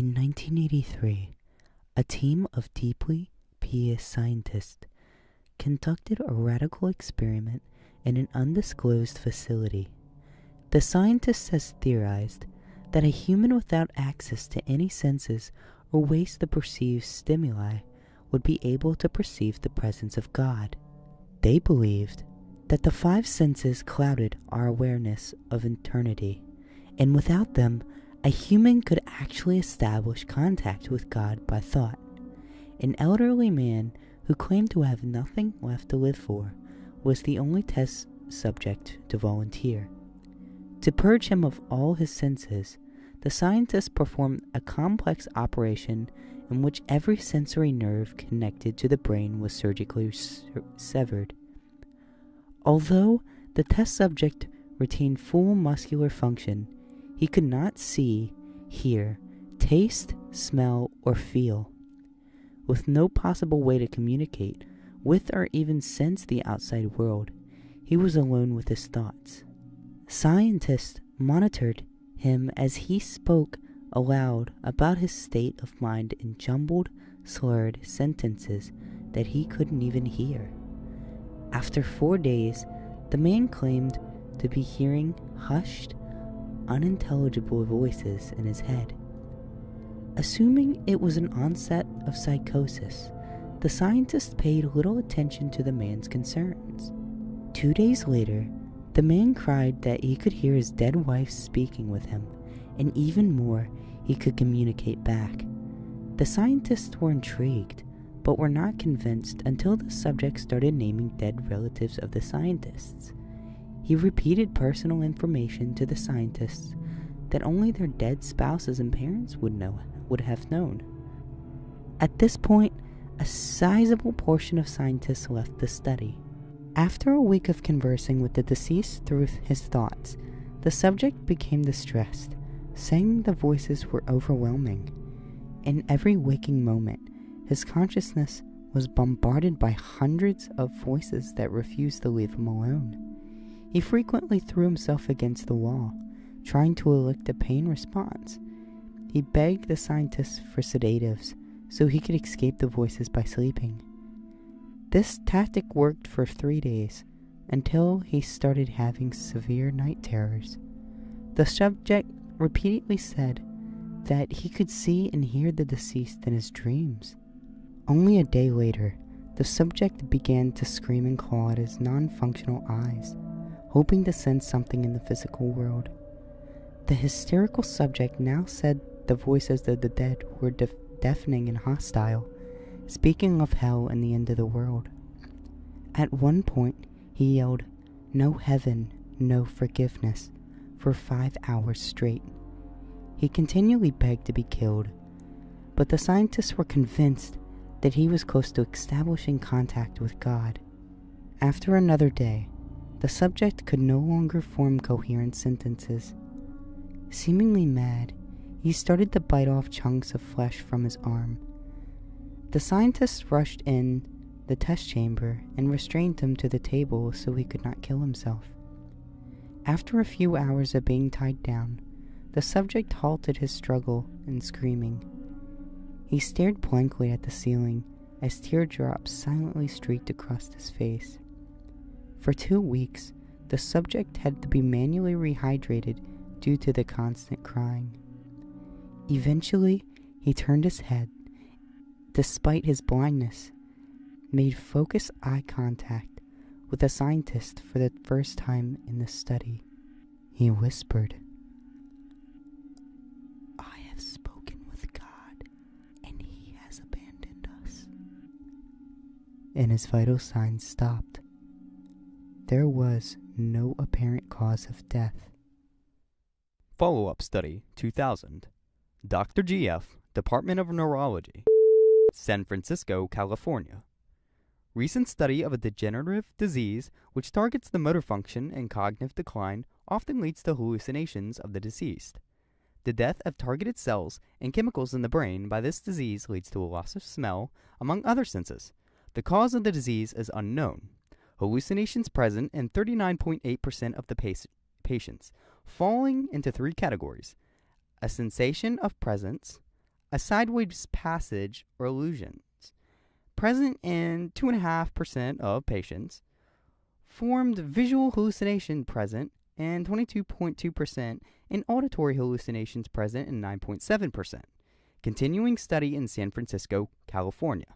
In 1983, a team of deeply pious scientists conducted a radical experiment in an undisclosed facility. The scientists has theorized that a human without access to any senses or ways to perceive stimuli would be able to perceive the presence of God. They believed that the five senses clouded our awareness of eternity, and without them, a human could actually establish contact with God by thought. An elderly man who claimed to have nothing left to live for was the only test subject to volunteer. To purge him of all his senses, the scientists performed a complex operation in which every sensory nerve connected to the brain was surgically severed. Although the test subject retained full muscular function, he could not see, hear, taste, smell, or feel. With no possible way to communicate with or even sense the outside world, he was alone with his thoughts. Scientists monitored him as he spoke aloud about his state of mind in jumbled, slurred sentences that he couldn't even hear. After 4 days, the man claimed to be hearing hushed, unintelligible voices in his head. Assuming it was an onset of psychosis, the scientists paid little attention to the man's concerns. 2 days later, the man cried that he could hear his dead wife speaking with him, and even more, he could communicate back. The scientists were intrigued, but were not convinced until the subject started naming dead relatives of the scientists. He repeated personal information to the scientists that only their dead spouses and parents would have known. At this point, a sizable portion of scientists left the study. After a week of conversing with the deceased through his thoughts, the subject became distressed, saying the voices were overwhelming. In every waking moment, his consciousness was bombarded by hundreds of voices that refused to leave him alone. He frequently threw himself against the wall, trying to elicit a pain response. He begged the scientists for sedatives so he could escape the voices by sleeping. This tactic worked for 3 days, until he started having severe night terrors. The subject repeatedly said that he could see and hear the deceased in his dreams. Only a day later, the subject began to scream and claw at his non-functional eyes, hoping to sense something in the physical world. The hysterical subject now said the voices of the dead were deafening and hostile, speaking of hell and the end of the world. At one point, he yelled, "No heaven, no forgiveness," for 5 hours straight. He continually begged to be killed, but the scientists were convinced that he was close to establishing contact with God. After another day, the subject could no longer form coherent sentences. Seemingly mad, he started to bite off chunks of flesh from his arm. The scientists rushed in the test chamber and restrained him to the table so he could not kill himself. After a few hours of being tied down, the subject halted his struggle and screaming. He stared blankly at the ceiling as teardrops silently streaked across his face. For 2 weeks, the subject had to be manually rehydrated due to the constant crying. Eventually, he turned his head, despite his blindness, made focused eye contact with a scientist for the first time in the study. He whispered, "I have spoken with God, and He has abandoned us." And his vital signs stopped. There was no apparent cause of death. Follow-up study 2000. Dr. G.F., Department of Neurology, San Francisco, California. Recent study of a degenerative disease which targets the motor function and cognitive decline often leads to hallucinations of the deceased. The death of targeted cells and chemicals in the brain by this disease leads to a loss of smell, among other senses. The cause of the disease is unknown. Hallucinations present in 39.8% of the patients, falling into 3 categories: a sensation of presence, a sideways passage or illusions, present in 2.5% of patients, formed visual hallucination present in 22.2%, and auditory hallucinations present in 9.7%. Continuing study in San Francisco, California.